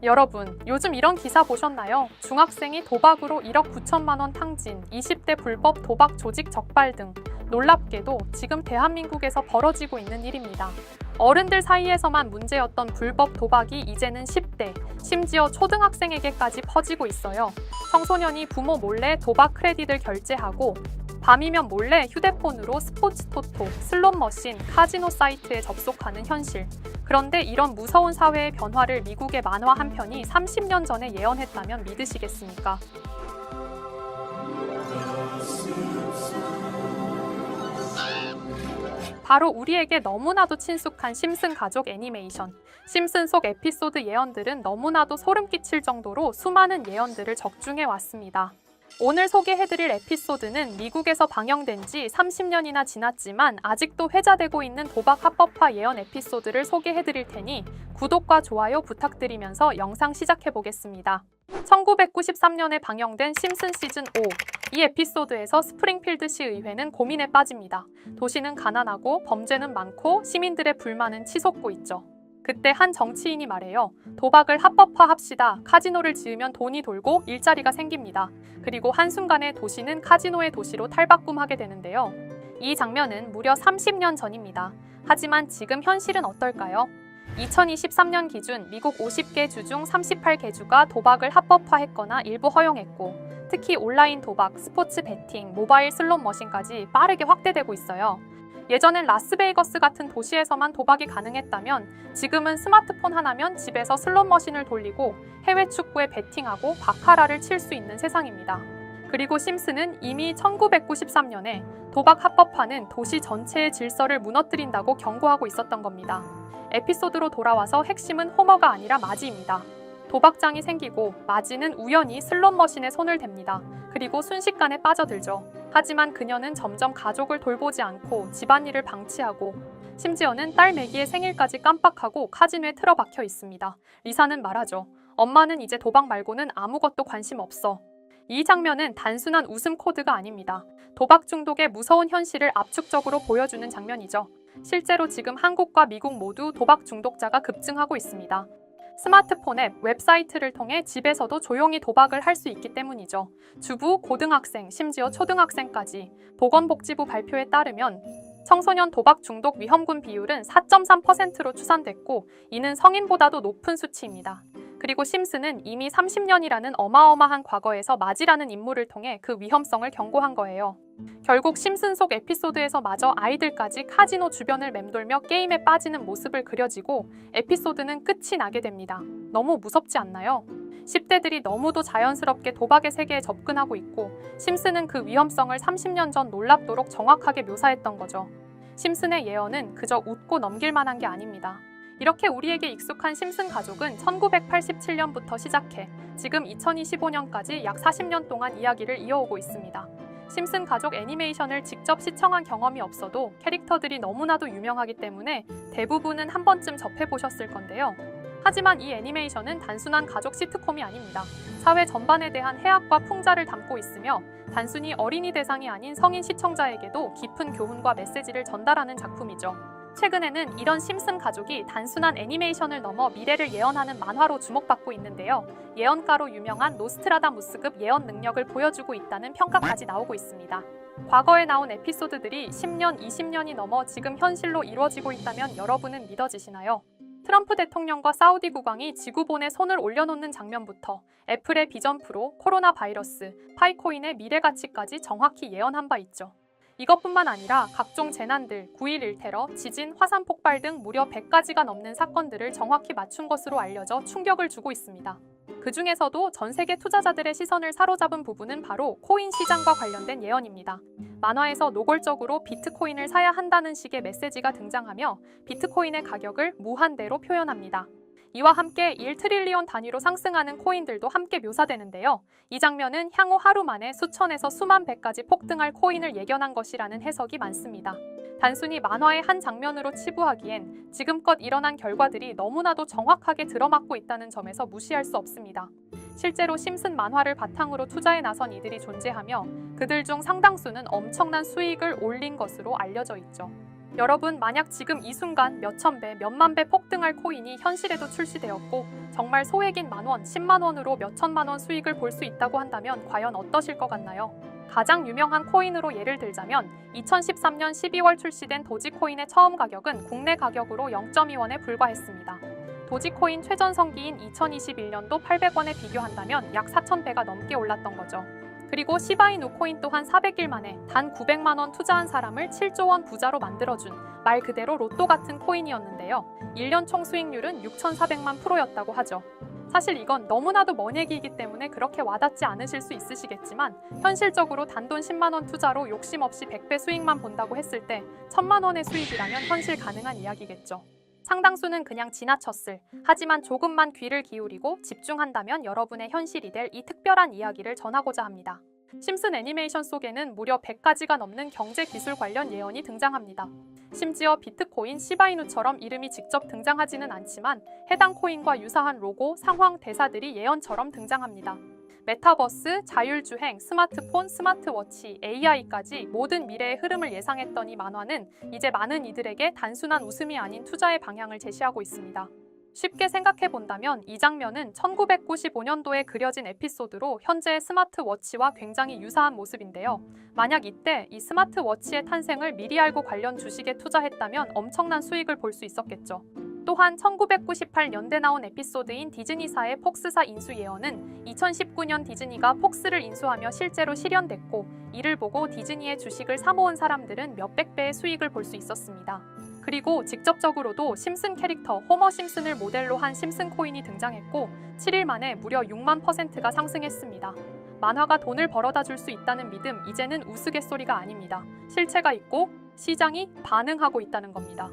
여러분, 요즘 이런 기사 보셨나요? 중학생이 도박으로 1억 9천만 원 탕진, 20대 불법 도박 조직 적발 등 놀랍게도 지금 대한민국에서 벌어지고 있는 일입니다. 어른들 사이에서만 문제였던 불법 도박이 이제는 10대, 심지어 초등학생에게까지 퍼지고 있어요. 청소년이 부모 몰래 도박 크레딧을 결제하고 밤이면 몰래 휴대폰으로 스포츠 토토, 슬롯 머신, 카지노 사이트에 접속하는 현실. 그런데 이런 무서운 사회의 변화를 미국의 만화 한 편이 30년 전에 예언했다면 믿으시겠습니까? 바로 우리에게 너무나도 친숙한 심슨 가족 애니메이션. 심슨 속 에피소드 예언들은 너무나도 소름 끼칠 정도로 수많은 예언들을 적중해 왔습니다. 오늘 소개해드릴 에피소드는 미국에서 방영된 지 30년이나 지났지만 아직도 회자되고 있는 도박 합법화 예언 에피소드를 소개해드릴 테니 구독과 좋아요 부탁드리면서 영상 시작해보겠습니다. 1993년에 방영된 심슨 시즌 5. 이 에피소드에서 스프링필드시 의회는 고민에 빠집니다. 도시는 가난하고 범죄는 많고 시민들의 불만은 치솟고 있죠. 그때 한 정치인이 말해요. 도박을 합법화합시다. 카지노를 지으면 돈이 돌고 일자리가 생깁니다. 그리고 한순간에 도시는 카지노의 도시로 탈바꿈하게 되는데요. 이 장면은 무려 30년 전입니다. 하지만 지금 현실은 어떨까요? 2023년 기준 미국 50개 주 중 38개 주가 도박을 합법화했거나 일부 허용했고, 특히 온라인 도박, 스포츠 베팅, 모바일 슬롯 머신까지 빠르게 확대되고 있어요. 예전엔 라스베이거스 같은 도시에서만 도박이 가능했다면 지금은 스마트폰 하나면 집에서 슬롯 머신을 돌리고 해외 축구에 베팅하고 바카라를 칠 수 있는 세상입니다. 그리고 심슨은 이미 1993년에 도박 합법화는 도시 전체의 질서를 무너뜨린다고 경고하고 있었던 겁니다. 에피소드로 돌아와서 핵심은 호머가 아니라 마지입니다. 도박장이 생기고 마지는 우연히 슬롯 머신에 손을 댑니다. 그리고 순식간에 빠져들죠. 하지만 그녀는 점점 가족을 돌보지 않고 집안일을 방치하고 심지어는 딸 매기의 생일까지 깜빡하고 카지노에 틀어박혀 있습니다. 리사는 말하죠. 엄마는 이제 도박 말고는 아무것도 관심 없어. 이 장면은 단순한 웃음 코드가 아닙니다. 도박 중독의 무서운 현실을 압축적으로 보여주는 장면이죠. 실제로 지금 한국과 미국 모두 도박 중독자가 급증하고 있습니다. 스마트폰 앱, 웹사이트를 통해 집에서도 조용히 도박을 할 수 있기 때문이죠. 주부, 고등학생, 심지어 초등학생까지 보건복지부 발표에 따르면 청소년 도박 중독 위험군 비율은 4.3%로 추산됐고 이는 성인보다도 높은 수치입니다. 그리고 심슨은 이미 30년이라는 어마어마한 과거에서 마지라는 인물을 통해 그 위험성을 경고한 거예요. 결국 심슨 속 에피소드에서 마저 아이들까지 카지노 주변을 맴돌며 게임에 빠지는 모습을 그려지고 에피소드는 끝이 나게 됩니다. 너무 무섭지 않나요? 10대들이 너무도 자연스럽게 도박의 세계에 접근하고 있고 심슨은 그 위험성을 30년 전 놀랍도록 정확하게 묘사했던 거죠. 심슨의 예언은 그저 웃고 넘길 만한 게 아닙니다. 이렇게 우리에게 익숙한 심슨 가족은 1987년부터 시작해 지금 2025년까지 약 40년 동안 이야기를 이어오고 있습니다. 심슨 가족 애니메이션을 직접 시청한 경험이 없어도 캐릭터들이 너무나도 유명하기 때문에 대부분은 한 번쯤 접해보셨을 건데요. 하지만 이 애니메이션은 단순한 가족 시트콤이 아닙니다. 사회 전반에 대한 해악과 풍자를 담고 있으며 단순히 어린이 대상이 아닌 성인 시청자에게도 깊은 교훈과 메시지를 전달하는 작품이죠. 최근에는 이런 심슨 가족이 단순한 애니메이션을 넘어 미래를 예언하는 만화로 주목받고 있는데요. 예언가로 유명한 노스트라다무스급 예언 능력을 보여주고 있다는 평가까지 나오고 있습니다. 과거에 나온 에피소드들이 10년, 20년이 넘어 지금 현실로 이루어지고 있다면 여러분은 믿어지시나요? 트럼프 대통령과 사우디 국왕이 지구본에 손을 올려놓는 장면부터 애플의 비전 프로, 코로나 바이러스, 파이코인의 미래 가치까지 정확히 예언한 바 있죠. 이것뿐만 아니라 각종 재난들, 9.11 테러, 지진, 화산 폭발 등 무려 100가지가 넘는 사건들을 정확히 맞춘 것으로 알려져 충격을 주고 있습니다. 그 중에서도 전 세계 투자자들의 시선을 사로잡은 부분은 바로 코인 시장과 관련된 예언입니다. 만화에서 노골적으로 비트코인을 사야 한다는 식의 메시지가 등장하며 비트코인의 가격을 무한대로 표현합니다. 이와 함께 1트릴리온 단위로 상승하는 코인들도 함께 묘사되는데요. 이 장면은 향후 하루 만에 수천에서 수만 배까지 폭등할 코인을 예견한 것이라는 해석이 많습니다. 단순히 만화의 한 장면으로 치부하기엔 지금껏 일어난 결과들이 너무나도 정확하게 들어맞고 있다는 점에서 무시할 수 없습니다. 실제로 심슨 만화를 바탕으로 투자에 나선 이들이 존재하며 그들 중 상당수는 엄청난 수익을 올린 것으로 알려져 있죠. 여러분, 만약 지금 이 순간 몇천 배, 몇만 배 폭등할 코인이 현실에도 출시되었고 정말 소액인 만원, 10만 원으로 몇천만 원 수익을 볼 수 있다고 한다면 과연 어떠실 것 같나요? 가장 유명한 코인으로 예를 들자면 2013년 12월 출시된 도지코인의 처음 가격은 국내 가격으로 0.2원에 불과했습니다. 도지코인 최전성기인 2021년도 800원에 비교한다면 약 4,000배가 넘게 올랐던 거죠. 그리고 시바이누 코인 또한 400일 만에 단 900만 원 투자한 사람을 7조 원 부자로 만들어준 말 그대로 로또 같은 코인이었는데요. 1년 총 수익률은 6,400만 %였다고 하죠. 사실 이건 너무나도 먼 얘기이기 때문에 그렇게 와닿지 않으실 수 있으시겠지만 현실적으로 단돈 10만 원 투자로 욕심 없이 100배 수익만 본다고 했을 때 1,000만 원의 수익이라면 현실 가능한 이야기겠죠. 상당수는 그냥 지나쳤을, 하지만 조금만 귀를 기울이고 집중한다면 여러분의 현실이 될 이 특별한 이야기를 전하고자 합니다. 심슨 애니메이션 속에는 무려 100가지가 넘는 경제 기술 관련 예언이 등장합니다. 심지어 비트코인, 시바이누처럼 이름이 직접 등장하지는 않지만 해당 코인과 유사한 로고, 상황, 대사들이 예언처럼 등장합니다. 메타버스, 자율주행, 스마트폰, 스마트워치, AI까지 모든 미래의 흐름을 예상했던 이 만화는 이제 많은 이들에게 단순한 웃음이 아닌 투자의 방향을 제시하고 있습니다. 쉽게 생각해본다면 이 장면은 1995년도에 그려진 에피소드로 현재의 스마트워치와 굉장히 유사한 모습인데요. 만약 이때 이 스마트워치의 탄생을 미리 알고 관련 주식에 투자했다면 엄청난 수익을 볼 수 있었겠죠. 또한 1998년대 나온 에피소드인 디즈니사의 폭스사 인수 예언은 2019년 디즈니가 폭스를 인수하며 실제로 실현됐고 이를 보고 디즈니의 주식을 사모은 사람들은 몇백 배의 수익을 볼 수 있었습니다. 그리고 직접적으로도 심슨 캐릭터 호머 심슨을 모델로 한 심슨 코인이 등장했고 7일 만에 무려 6만 %가 상승했습니다. 만화가 돈을 벌어다 줄 수 있다는 믿음, 이제는 우스갯소리가 아닙니다. 실체가 있고 시장이 반응하고 있다는 겁니다.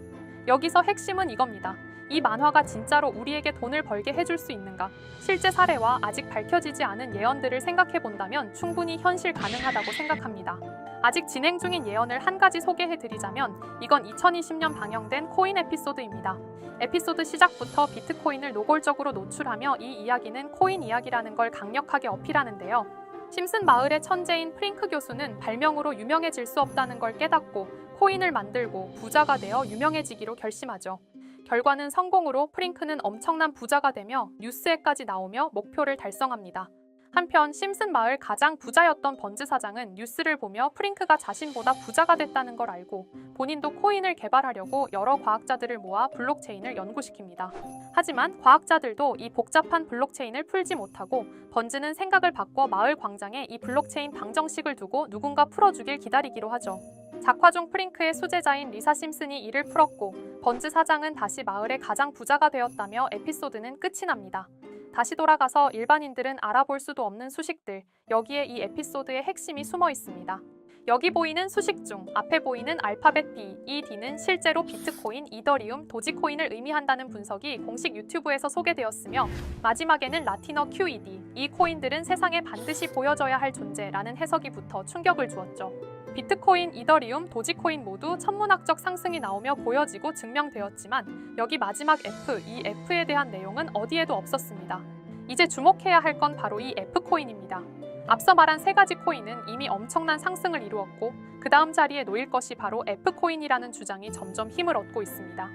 여기서 핵심은 이겁니다. 이 만화가 진짜로 우리에게 돈을 벌게 해줄 수 있는가? 실제 사례와 아직 밝혀지지 않은 예언들을 생각해본다면 충분히 현실 가능하다고 생각합니다. 아직 진행 중인 예언을 한 가지 소개해드리자면 이건 2020년 방영된 코인 에피소드입니다. 에피소드 시작부터 비트코인을 노골적으로 노출하며 이 이야기는 코인 이야기라는 걸 강력하게 어필하는데요. 심슨 마을의 천재인 프링크 교수는 발명으로 유명해질 수 없다는 걸 깨닫고 코인을 만들고 부자가 되어 유명해지기로 결심하죠. 결과는 성공으로 프링크는 엄청난 부자가 되며 뉴스에까지 나오며 목표를 달성합니다. 한편 심슨 마을 가장 부자였던 번즈 사장은 뉴스를 보며 프링크가 자신보다 부자가 됐다는 걸 알고 본인도 코인을 개발하려고 여러 과학자들을 모아 블록체인을 연구시킵니다. 하지만 과학자들도 이 복잡한 블록체인을 풀지 못하고 번즈는 생각을 바꿔 마을 광장에 이 블록체인 방정식을 두고 누군가 풀어주길 기다리기로 하죠. 작화 중 프링크의 수제자인 리사 심슨이 이를 풀었고 번즈 사장은 다시 마을의 가장 부자가 되었다며 에피소드는 끝이 납니다. 다시 돌아가서 일반인들은 알아볼 수도 없는 수식들, 여기에 이 에피소드의 핵심이 숨어 있습니다. 여기 보이는 수식 중 앞에 보이는 알파벳 B, 이 D는 실제로 비트코인, 이더리움, 도지코인을 의미한다는 분석이 공식 유튜브에서 소개되었으며 마지막에는 라틴어 QED, 이 코인들은 세상에 반드시 보여져야 할 존재라는 해석이 붙어 충격을 주었죠. 비트코인, 이더리움, 도지코인 모두 천문학적 상승이 나오며 보여지고 증명되었지만 여기 마지막 F, 이 F에 대한 내용은 어디에도 없었습니다. 이제 주목해야 할 건 바로 이 F코인입니다. 앞서 말한 세 가지 코인은 이미 엄청난 상승을 이루었고 그 다음 자리에 놓일 것이 바로 F코인이라는 주장이 점점 힘을 얻고 있습니다.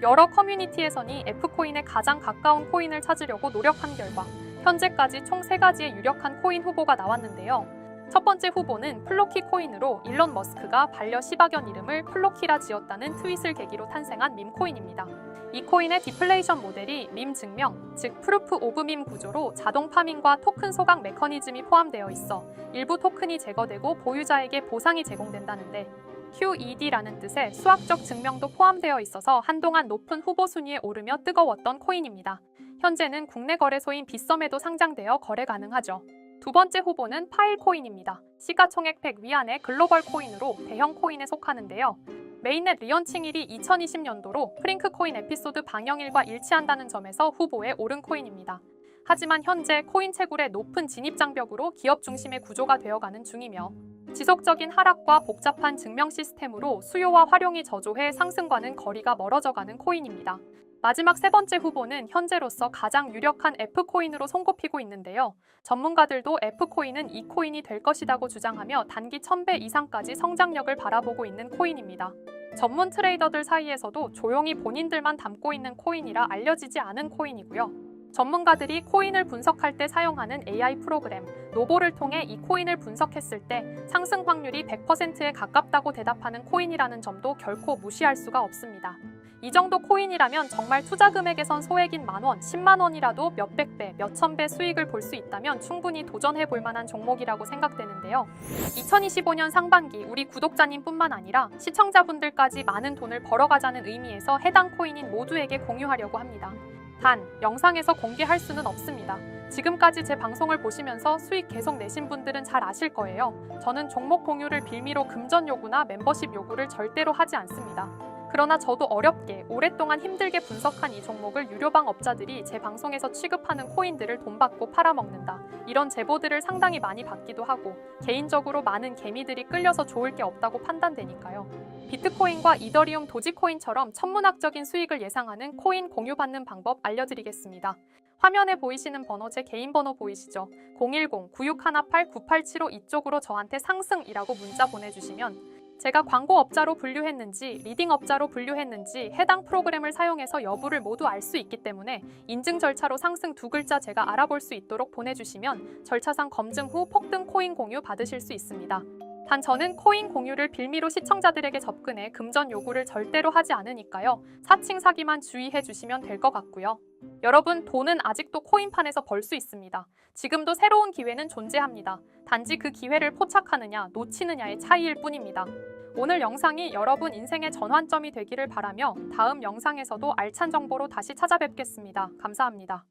여러 커뮤니티에서는 F코인에 가장 가까운 코인을 찾으려고 노력한 결과 현재까지 총 3가지의 유력한 코인 후보가 나왔는데요. 첫 번째 후보는 플로키 코인으로 일론 머스크가 반려 시바견 이름을 플로키라 지었다는 트윗을 계기로 탄생한 밈코인입니다. 이 코인의 디플레이션 모델이 밈 증명, 즉 프루프 오브 밈 구조로 자동 파밍과 토큰 소각 메커니즘이 포함되어 있어 일부 토큰이 제거되고 보유자에게 보상이 제공된다는데 QED라는 뜻의 수학적 증명도 포함되어 있어서 한동안 높은 후보 순위에 오르며 뜨거웠던 코인입니다. 현재는 국내 거래소인 빗썸에도 상장되어 거래 가능하죠. 두 번째 후보는 파일코인입니다. 시가총액 100 위안의 글로벌 코인으로 대형 코인에 속하는데요. 메인넷 리언칭일이 2020년도로 프링크 코인 에피소드 방영일과 일치한다는 점에서 후보에 오른 코인입니다. 하지만 현재 코인 채굴의 높은 진입 장벽으로 기업 중심의 구조가 되어가는 중이며 지속적인 하락과 복잡한 증명 시스템으로 수요와 활용이 저조해 상승과는 거리가 멀어져가는 코인입니다. 마지막 세 번째 후보는 현재로서 가장 유력한 F코인으로 손꼽히고 있는데요. 전문가들도 F코인은 이 코인이 될 것이라고 주장하며 단기 1000배 이상까지 성장력을 바라보고 있는 코인입니다. 전문 트레이더들 사이에서도 조용히 본인들만 담고 있는 코인이라 알려지지 않은 코인이고요. 전문가들이 코인을 분석할 때 사용하는 AI 프로그램 노보를 통해 이 코인을 분석했을 때 상승 확률이 100%에 가깝다고 대답하는 코인이라는 점도 결코 무시할 수가 없습니다. 이 정도 코인이라면 정말 투자 금액에선 소액인 만원, 10만 원이라도 몇백 배, 몇천 배 수익을 볼 수 있다면 충분히 도전해 볼 만한 종목이라고 생각되는데요. 2025년 상반기 우리 구독자님뿐만 아니라 시청자분들까지 많은 돈을 벌어가자는 의미에서 해당 코인인 모두에게 공유하려고 합니다. 단, 영상에서 공개할 수는 없습니다. 지금까지 제 방송을 보시면서 수익 계속 내신 분들은 잘 아실 거예요. 저는 종목 공유를 빌미로 금전 요구나 멤버십 요구를 절대로 하지 않습니다. 그러나 저도 어렵게 오랫동안 힘들게 분석한 이 종목을 유료방 업자들이 제 방송에서 취급하는 코인들을 돈 받고 팔아먹는다. 이런 제보들을 상당히 많이 받기도 하고 개인적으로 많은 개미들이 끌려서 좋을 게 없다고 판단되니까요. 비트코인과 이더리움 도지코인처럼 천문학적인 수익을 예상하는 코인 공유받는 방법 알려드리겠습니다. 화면에 보이시는 번호 제 개인 번호 보이시죠? 010-9618-9875 이쪽으로 저한테 상승이라고 문자 보내주시면 제가 광고업자로 분류했는지 리딩업자로 분류했는지 해당 프로그램을 사용해서 여부를 모두 알 수 있기 때문에 인증 절차로 상승 두 글자 제가 알아볼 수 있도록 보내주시면 절차상 검증 후 폭등 코인 공유 받으실 수 있습니다. 단 저는 코인 공유를 빌미로 시청자들에게 접근해 금전 요구를 절대로 하지 않으니까요. 사칭 사기만 주의해 주시면 될 것 같고요. 여러분, 돈은 아직도 코인판에서 벌 수 있습니다. 지금도 새로운 기회는 존재합니다. 단지 그 기회를 포착하느냐 놓치느냐의 차이일 뿐입니다. 오늘 영상이 여러분 인생의 전환점이 되기를 바라며 다음 영상에서도 알찬 정보로 다시 찾아뵙겠습니다. 감사합니다.